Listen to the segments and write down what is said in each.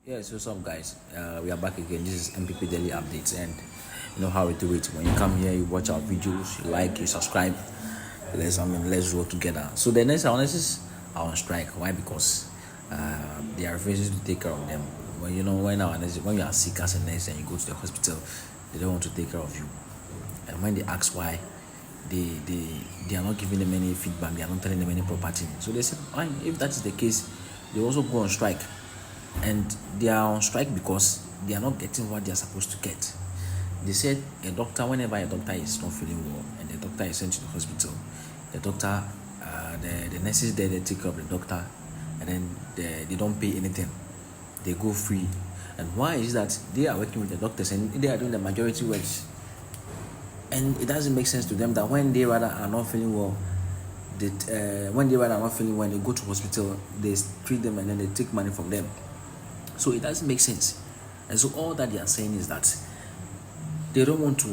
Yeah, so what's up, guys? We are back again. This is MPP Daily Updates, and you know how we do it. When you come here, you watch our videos, you like, you subscribe. Let's roll together. So the next analysis are on strike. Why? Because they are refusing to take care of them. When you are sick as a nurse and you go to the hospital, they don't want to take care of you. And when they ask why, they are not giving them any feedback. They are not telling them any proper thing. So they said, fine. If that is the case, they also go on strike, and they are on strike because they are not getting what they are supposed to get. They said whenever a doctor is not feeling well and the doctor is sent to the hospital, the doctor, the nurses there, they take care of the doctor, and then they don't pay anything. They go free. And why is that? They are working with the doctors and they are doing the majority works. And it doesn't make sense to them that when they rather are not feeling well, when they rather are not feeling well, they go to hospital, they treat them and then they take money from them. So it doesn't make sense. And so all that they are saying is that they don't want to,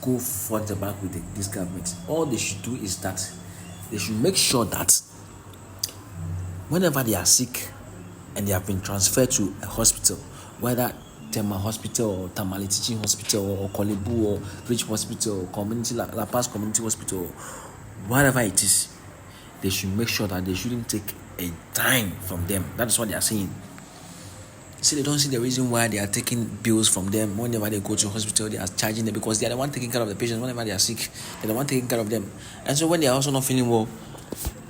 go front the back with this government. All they should do is that they should make sure that whenever they are sick and they have been transferred to a hospital, whether Tema Hospital or Tamale Teaching Hospital or Kolebu or Bridge Hospital or Community La Paz Community Hospital, whatever it is, they should make sure that they shouldn't take a dime from them. That is what they are saying. See, they don't see the reason why they are taking bills from them. Whenever they go to hospital, they are charging them because they are the one taking care of the patients. Whenever they are sick, they're the one taking care of them. And so when they are also not feeling well,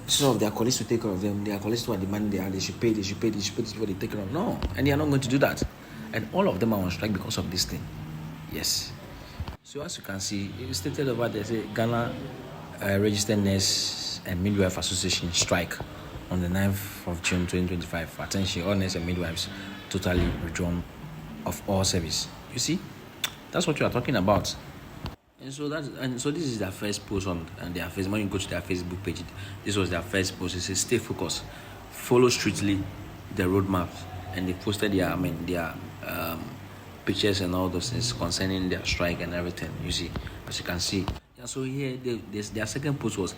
instead of their colleagues to take care of them, their colleagues to demand they should pay before they take care of them. No, and they are not going to do that. And all of them are on strike because of this thing. Yes. So as you can see, it is stated over there, say Ghana Registered Nurse and Midwife Association strike on the 9th of June 2025. Attention, all nurses and midwives totally withdrawn of all service. You see, that's what you are talking about. And so this is their first post on their Facebook. When you go to their Facebook page, this was their first post. It says, "Stay focused, follow strictly the roadmap," and they posted their pictures and all those things concerning their strike and everything. You see, as you can see. Yeah, so here their second post was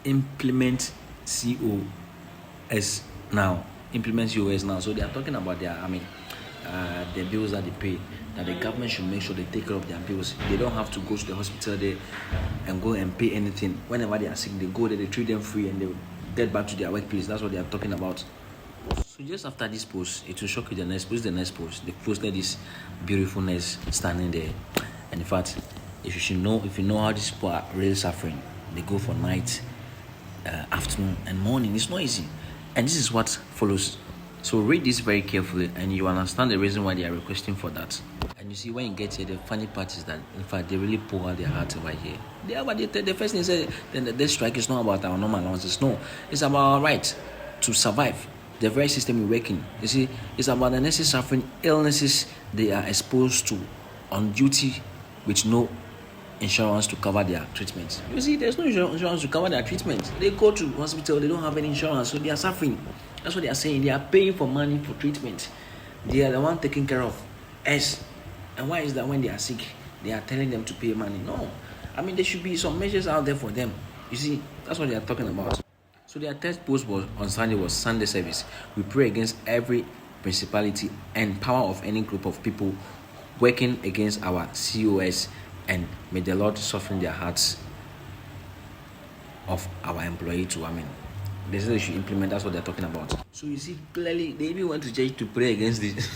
implement COS now. Implement COS now. So they are talking about the bills that they pay. That the government should make sure they take care of their bills. They don't have to go to the hospital there and go and pay anything. Whenever they are sick, they go there, they treat them free, and they get back to their workplace. That's what they are talking about. So just after this post, it will shock you. The next post, they posted this beautiful nurse standing there. And in fact, if you know how these people are really suffering, they go for night, afternoon, and morning. It's not easy. And this is what follows. So read this very carefully and you understand the reason why they are requesting for that. And you see, when you get here, the funny part is that, in fact, they really pour out their heart over here. The first thing they said, the strike is not about our normal allowances. No, it's about our right to survive. The very system we're working. You see, it's about the nurses suffering illnesses they are exposed to on duty with no insurance to cover their treatment. You see, there's no insurance to cover their treatment. They go to hospital, they don't have any insurance, so they are suffering. That's what they are saying. They are paying for money for treatment. They are the one taking care of us. And why is that when they are sick, they are telling them to pay money? No. There should be some measures out there for them. You see, that's what they are talking about. So their third post was Sunday service. We pray against every principality and power of any group of people working against our COS, and may the Lord soften their hearts of our employee too. They say they should implement. That's what they're talking about. So you see, clearly they even went to church to pray against this.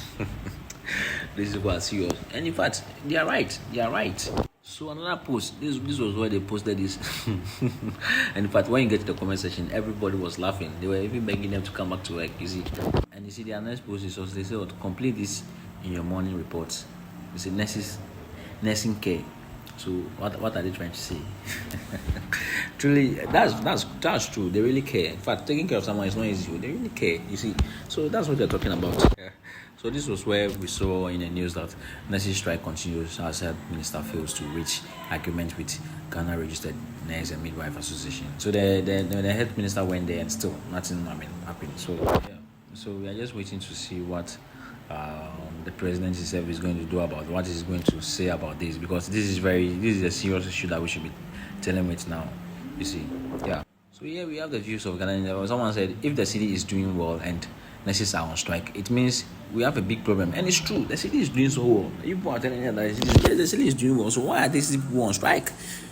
This is what serious. And in fact, they are right. So another post. This was where they posted this. And in fact, when you get to the comment section, everybody was laughing. They were even begging them to come back to work. You see, and you see their next post is also, they say, to complete this in your morning reports. They say nursing care. So what are they trying to say? Truly, that's true. They really care. In fact, taking care of someone is not easy. They really care. You see, so that's what they're talking about. Yeah. So this was where we saw in the news that nurses strike continues as health minister fails to reach agreement with Ghana Registered Nurse and Midwife Association. So the health minister went there and still nothing happened. So yeah. So we are just waiting to see what the president himself is going to do about what he's going to say about this, because this is a serious issue that we should be dealing with now. You see, yeah. So here we have the views of Ghana. Someone said, if the city is doing well and nurses are on strike, it means we have a big problem. And it's true, the city is doing so well. People are telling you that the city is doing well. So why are these people on strike?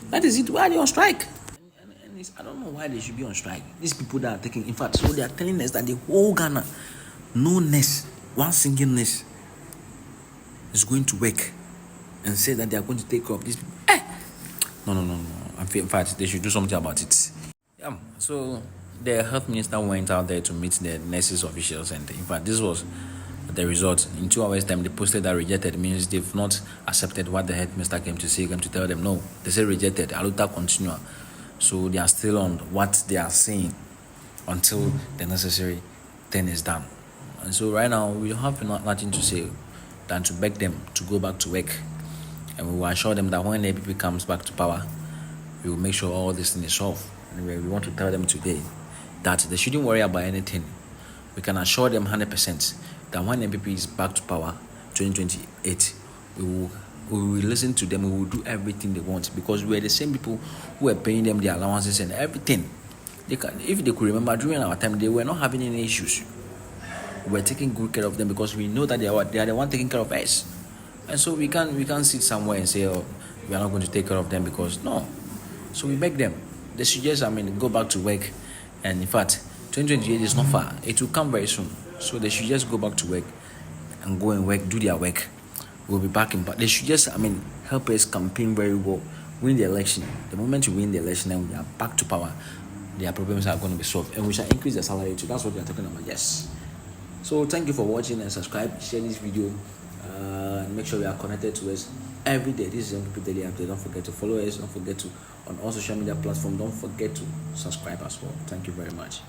That is it. Why are they on strike? And I don't know why they should be on strike. These people that are taking, in fact, so they are telling us that the whole Ghana, no nurse, one single nurse is going to work and say that they are going to take care of these people. No. In fact, they should do something about it. Yeah. So the health minister went out there to meet the nurses officials, and in fact, this was the result. In 2 hours' time, they posted that rejected means they've not accepted what the health minister came to say, came to tell them. No, they say rejected. Aluta continua. So they are still on what they are saying until the necessary thing is done. And so right now, we have nothing to say than to beg them to go back to work. And we will assure them that when APP comes back to power, we will make sure all this thing is solved. Anyway, we want to tell them today that they shouldn't worry about anything. We can assure them 100% that when MPP is back to power, 2028, we will listen to them. We will do everything they want, because we are the same people who are paying them their allowances and everything. If they could remember, during our time, they were not having any issues. We were taking good care of them because we know that they are the one taking care of us. And so we can't sit somewhere and say, oh, we are not going to take care of them, because no. So we beg them. They should just, go back to work. And in fact, 2028 is not far. It will come very soon. So they should just go back to work and go and work, do their work. We'll be back in. But they should just, help us campaign very well, win the election. The moment you win the election and we are back to power, their problems are going to be solved. And we shall increase the salary too. That's what we are talking about. Yes. So thank you for watching, and subscribe, share this video, and make sure you are connected to us every day. This is MPP Daily Update. Don't forget to follow us. Don't forget to, on all social media platforms, don't forget to subscribe as well. Thank you very much.